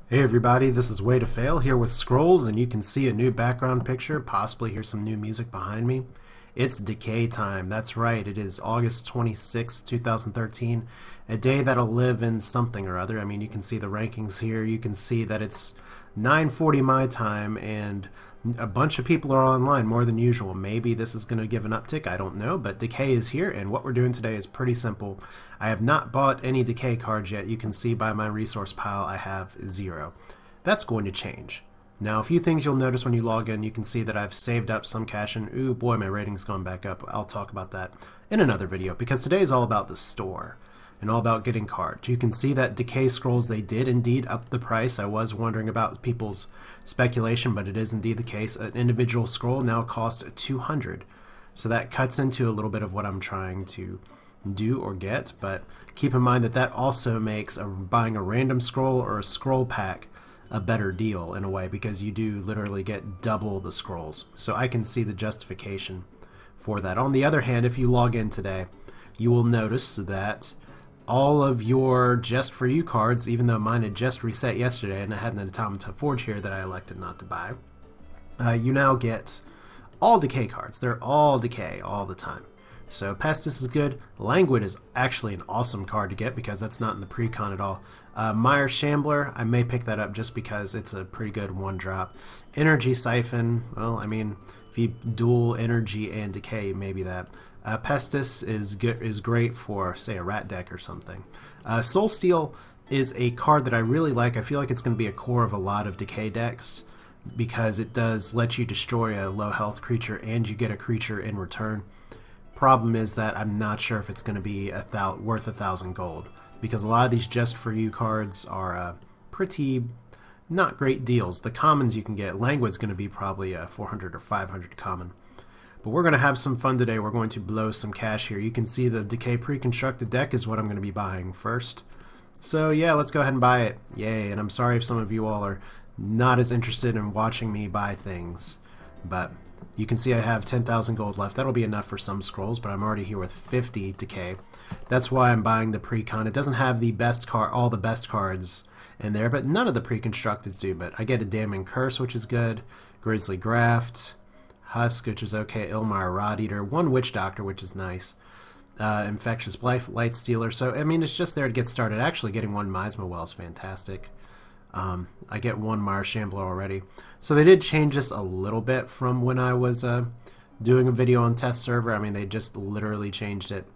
Hey everybody, this is Way to Fail here with Scrolls, and you can see a new background picture, possibly hear some new music behind me. It's Decay time. That's right, it is August 26, 2013, a day that'll live in something or other. I mean, you can see the rankings here. You can see that it's 9:40 my time, and a bunch of people are online, more than usual. Maybe this is going to give an uptick, I don't know, but Decay is here, and what we're doing today is pretty simple. I have not bought any Decay cards yet. You can see by my resource pile I have 0. That's going to change. Now, a few things you'll notice when you log in. You can see that I've saved up some cash, and ooh boy, my rating's gone back up. I'll talk about that in another video, because today is all about the store and all about getting cards. You can see that Decay Scrolls, they did indeed up the price. I was wondering about people's speculation, but it is indeed the case. An individual scroll now costs 200. So that cuts into a little bit of what I'm trying to do or get, but keep in mind that that also makes buying a random scroll or a scroll pack a better deal in a way, because you do literally get double the scrolls. So I can see the justification for that. On the other hand, if you log in today, you will notice that all of your Just For You cards, even though mine had just reset yesterday and I had an Automata Forge here that I elected not to buy, you now get all Decay cards. They're all Decay all the time. So Pestis is good. Languid is actually an awesome card to get because that's not in the pre-con at all. Meyer Shambler, I may pick that up just because it's a pretty good one-drop. Energy Siphon, well, I mean, if you dual Energy and Decay, maybe that. Pestis is great for, say, a rat deck or something. Soul Steel is a card that I really like. I feel like it's going to be a core of a lot of Decay decks because it does let you destroy a low health creature and you get a creature in return. Problem is that I'm not sure if it's going to be worth 1,000 gold, because a lot of these Just For You cards are pretty not great deals. The commons you can get, Languid's going to be probably a 400 or 500 common. But we're going to have some fun today. We're going to blow some cash here. You can see the Decay pre-constructed deck is what I'm going to be buying first. So yeah, let's go ahead and buy it. Yay, and I'm sorry if some of you all are not as interested in watching me buy things. But you can see I have 10,000 gold left. That'll be enough for some scrolls, but I'm already here with 50 Decay. That's why I'm buying the pre-con. It doesn't have the best all the best cards in there, but none of the pre-constructeds do. But I get a Damning Curse, which is good, Grizzly Graft, Husk, which is okay, Ilmar Rod Eater, one Witch Doctor, which is nice, Infectious Blight, Light Stealer. So, I mean, it's just there to get started. Actually, getting one Miasma Well is fantastic. I get one Meyer Shambler already. So they did change this a little bit from when I was doing a video on test server. I mean, they just literally changed it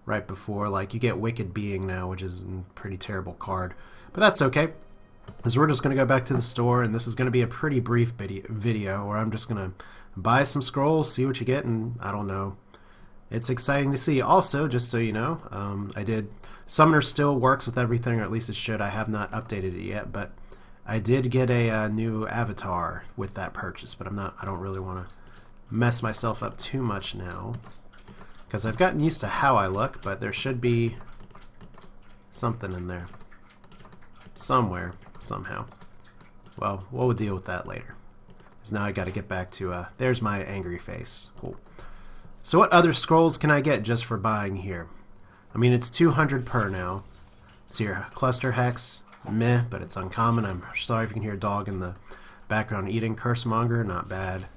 right before. Like, you get Wicked Being now, which is a pretty terrible card. But that's okay, because we're just going to go back to the store, and this is going to be a pretty brief video where I'm just going to buy some scrolls, see what you get, and I don't know. It's exciting to see. Also, just so you know, Summoner still works with everything, or at least it should. I have not updated it yet, but I did get a new avatar with that purchase, but I don't really want to mess myself up too much now, because I've gotten used to how I look, but there should be something in there. Somewhere, somehow. Well, we'll deal with that later. Because now I got to get back to, there's my angry face. Cool. So what other scrolls can I get just for buying here? I mean, it's 200 per now. It's here. Cluster Hex, meh, but it's uncommon. I'm sorry if you can hear a dog in the background eating. Cursemonger, not bad.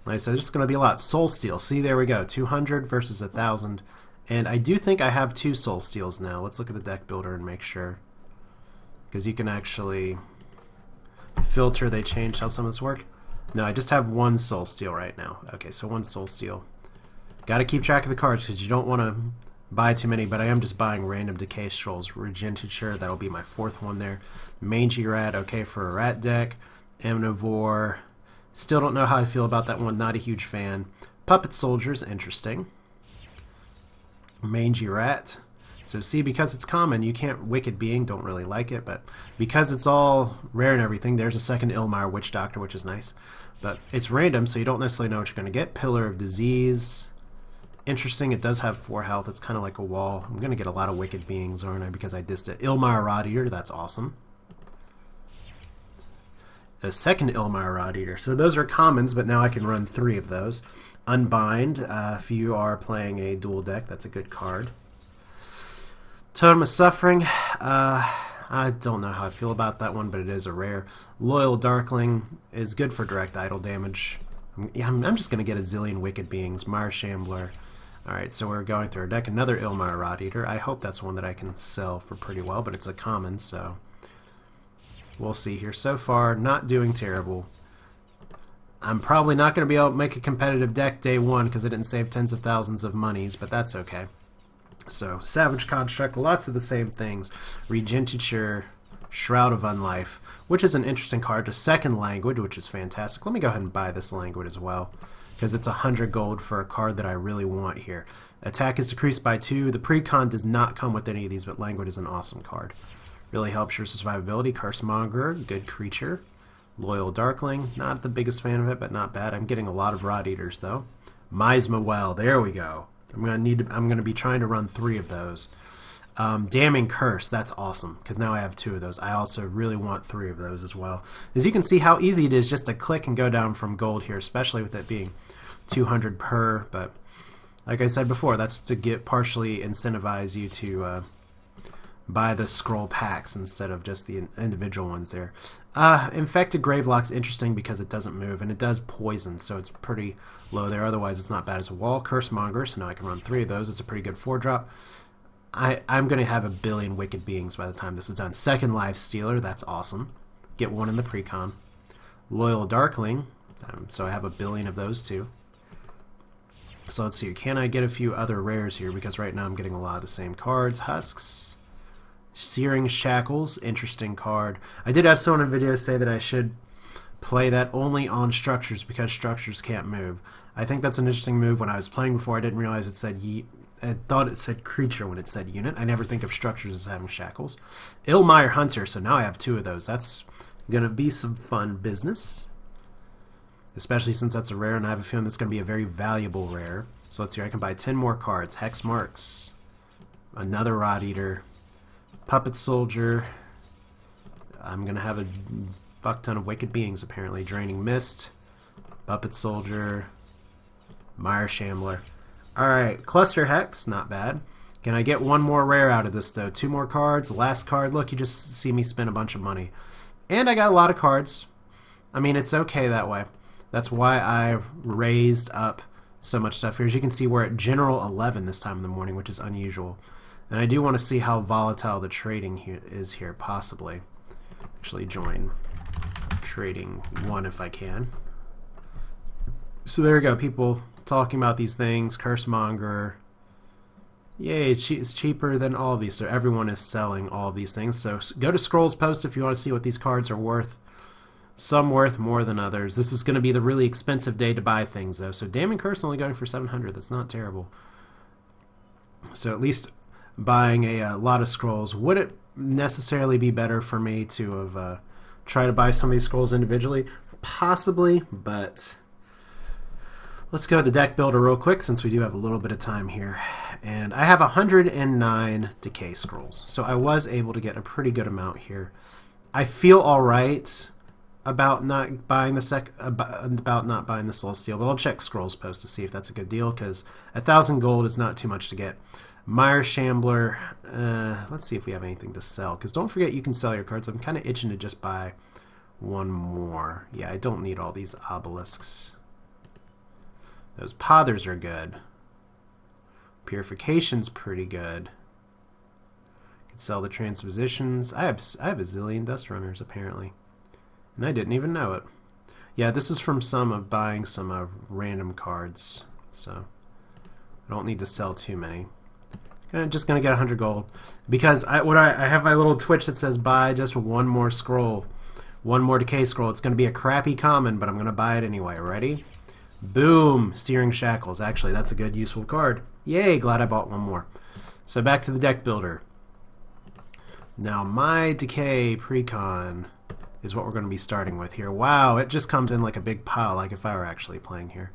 Like I said, it's just going to be a lot. Soul Steel, see, there we go. 200 versus 1,000. And I do think I have 2 Soul Steels now. Let's look at the deck builder and make sure, because you can actually filter. They changed how some of this work. No, I just have 1 Soul Steel right now. Okay, so 1 Soul Steel. Got to keep track of the cards because you don't want to buy too many, but I am just buying random Decay Scrolls. Regenerature, that'll be my 4th one there. Mangy Rat, okay for a rat deck. Omnivore, still don't know how I feel about that one, not a huge fan. Puppet Soldiers, interesting. Mangy Rat. So see, because it's common, you can't Wicked Being, don't really like it, but because it's all rare and everything, there's a second Ilmar Witch Doctor, which is nice. But it's random, so you don't necessarily know what you're going to get. Pillar of Disease. Interesting, it does have 4 health. It's kind of like a wall. I'm going to get a lot of Wicked Beings, aren't I, because I dissed it. Ilmar Rod Eater, that's awesome. A second Ilmar Rod Eater. So those are commons, but now I can run 3 of those. Unbind, if you are playing a dual deck, that's a good card. Totem of Suffering, I don't know how I feel about that one, but it is a rare. Loyal Darkling is good for direct idle damage. I'm just going to get a zillion Wicked Beings. Mire Shambler. Alright, so we're going through our deck. Another Ilmire Rot Eater. I hope that's one that I can sell for pretty well, but it's a common, so we'll see here. So far, not doing terrible. I'm probably not going to be able to make a competitive deck day one because I didn't save tens of thousands of monies, but that's okay. So, Savage Construct, lots of the same things. Regentiture, Shroud of Unlife, which is an interesting card. A second Languid, which is fantastic. Let me go ahead and buy this Languid as well, because it's 100 gold for a card that I really want here. Attack is decreased by 2. The Precon does not come with any of these, but Languid is an awesome card. Really helps your survivability. Cursemonger, good creature. Loyal Darkling, not the biggest fan of it, but not bad. I'm getting a lot of Rot Eaters, though. Miasma Well, there we go. I'm gonna be trying to run 3 of those. Damning Curse, that's awesome, because now I have 2 of those. I also really want 3 of those as well. As you can see how easy it is just to click and go down from gold here, especially with it being 200 per, but like I said before, that's to get partially incentivize you to buy the scroll packs instead of just the individual ones there. Infected Gravelock's interesting because it doesn't move, and it does poison, so it's pretty low there. Otherwise, it's not bad as a wall. Cursemonger, so now I can run 3 of those. It's a pretty good 4-drop. I'm going to have 1 billion Wicked Beings by the time this is done. Second Life Stealer, that's awesome. Get 1 in the Precon. Loyal Darkling, so I have 1 billion of those too. So let's see, can I get a few other rares here, because right now I'm getting a lot of the same cards. Husks. Searing Shackles, interesting card. I did have someone in videos say that I should play that only on structures because structures can't move. I think that's an interesting move. When I was playing before, I didn't realize it said I thought it said creature when it said unit. I never think of structures as having shackles. Ilmire Hunter, so now I have 2 of those. That's going to be some fun business, especially since that's a rare, and I have a feeling that's going to be a very valuable rare. So let's see, I can buy 10 more cards. Hex Marks, another Rot Eater, Puppet Soldier. I'm going to have a fuck ton of Wicked Beings, apparently. Draining Mist, Puppet Soldier, Mire Shambler. Alright, Cluster Hex, not bad. Can I get 1 more rare out of this, though? 2 more cards, last card. Look, you just see me spend a bunch of money. And I got a lot of cards. I mean, it's okay that way. That's why I raised up so much stuff here. As you can see, we're at General 11 this time in the morning, which is unusual. And I do want to see how volatile the trading here is here, possibly. Actually join trading 1 if I can. So there we go, people talking about these things. Cursemonger. Yay, it's cheaper than all of these, so everyone is selling all of these things. So go to Scrolls Post if you want to see what these cards are worth. Some worth more than others. This is going to be the really expensive day to buy things, though. So Damning Curse only going for 700. That's not terrible. So at least buying a lot of scrolls. Would it necessarily be better for me to have tried to buy some of these scrolls individually? Possibly, but let's go to the deck builder real quick since we do have a little bit of time here. And I have 109 Decay scrolls, so I was able to get a pretty good amount here. I feel alright about not buying the Soul Steel, but I'll check Scrolls Post to see if that's a good deal, because 1,000 gold is not too much to get. Mire Shambler, let's see if we have anything to sell, because don't forget you can sell your cards. I'm kind of itching to just buy 1 more. Yeah, I don't need all these obelisks. Those Pothers are good. Purification's pretty good. Could sell the Transpositions. I have a zillion Dust Runners, apparently. And I didn't even know it. Yeah, this is from some of buying some random cards, so I don't need to sell too many. Just gonna get 100 gold because I have my little Twitch that says buy just 1 more scroll, 1 more Decay scroll. It's gonna be a crappy common, but I'm gonna buy it anyway. Ready? Boom! Searing Shackles. Actually, that's a good, useful card. Yay! Glad I bought 1 more. So back to the deck builder. Now my Decay Precon is what we're going to be starting with here. Wow, it just comes in like a big pile, like if I were actually playing here.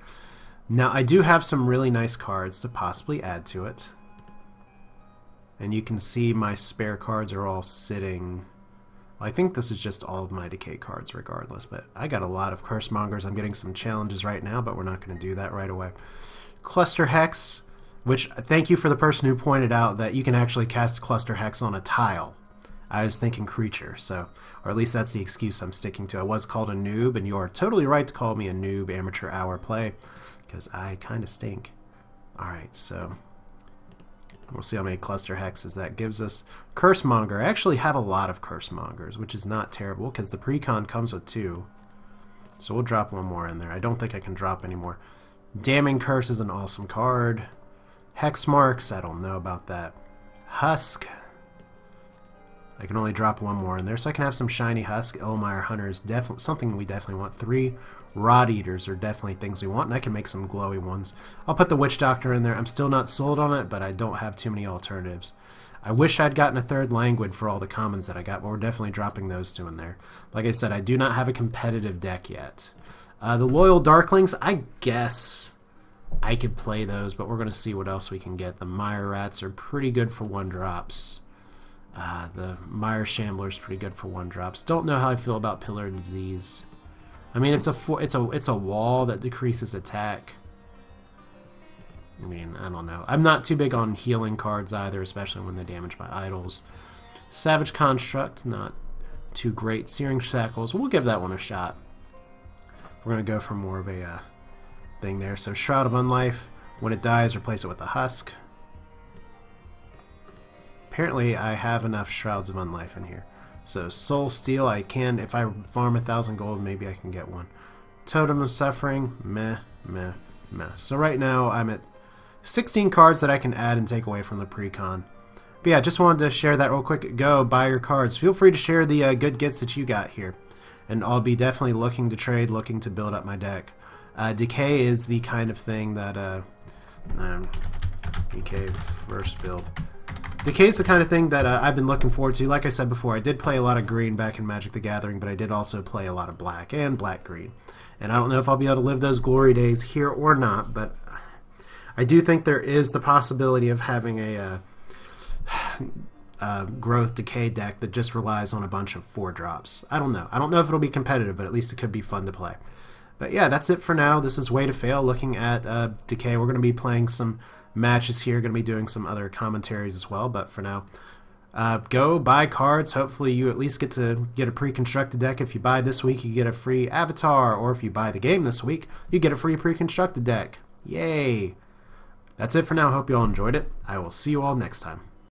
Now I do have some really nice cards to possibly add to it. And you can see my spare cards are all sitting. Well, I think this is just all of my Decay cards regardless, but I got a lot of Cursemongers. I'm getting some challenges right now, but we're not going to do that right away. Cluster Hex, which thank you for the person who pointed out that you can actually cast Cluster Hex on a tile. I was thinking creature, so, or at least that's the excuse I'm sticking to. I was called a noob, and you are totally right to call me a noob amateur hour play, because I kind of stink. Alright, so we'll see how many cluster hexes that gives us. Cursemonger. I actually have a lot of Cursemongers, which is not terrible, because the precon comes with 2. So we'll drop one more in there. I don't think I can drop any more. Damning Curse is an awesome card. Hex Marks, I don't know about that. Husk. I can only drop one more in there, so I can have some shiny Husk. Elmire Hunter is definitely something we definitely want. 3 Rod Eaters are definitely things we want, and I can make some glowy ones. I'll put the Witch Doctor in there. I'm still not sold on it, but I don't have too many alternatives. I wish I'd gotten a 3rd Languid for all the commons that I got, but we're definitely dropping those 2 in there. Like I said, I do not have a competitive deck yet. The Loyal Darklings, I guess I could play those, but we're going to see what else we can get. The Mire Rats are pretty good for 1-drops. The Mire Shambler's pretty good for 1-drops. Don't know how I feel about Pillar Disease. I mean, it's a wall that decreases attack. I mean, I don't know. I'm not too big on healing cards either, especially when they damage my idols. Savage Construct, not too great. Searing Shackles, we'll give that one a shot. We're going to go for more of a thing there. So Shroud of Unlife, when it dies, replace it with a Husk. Apparently, I have enough Shrouds of Unlife in here. So Soul Steel, I can, if I farm 1,000 gold, maybe I can get one. Totem of Suffering, meh, meh, meh. So right now, I'm at 16 cards that I can add and take away from the precon. But yeah, just wanted to share that real quick. Go buy your cards. Feel free to share the good gets that you got here. And I'll be definitely looking to trade, looking to build up my deck. Decay is the kind of thing that... Decay first build. Decay is the kind of thing that I've been looking forward to. Like I said before, I did play a lot of green back in Magic the Gathering, but I did also play a lot of black and black-green. And I don't know if I'll be able to live those glory days here or not, but I do think there is the possibility of having a growth Decay deck that just relies on a bunch of 4-drops. I don't know. I don't know if it'll be competitive, but at least it could be fun to play. But yeah, that's it for now. This is Way to Fail looking at Decay. We're going to be playing some matches here, going to be doing some other commentaries as well, but for now, go buy cards. Hopefully you at least get to get a pre-constructed deck. If you buy this week, you get a free avatar, or if you buy the game this week, you get a free pre-constructed deck. Yay! That's it for now. Hope you all enjoyed it. I will see you all next time.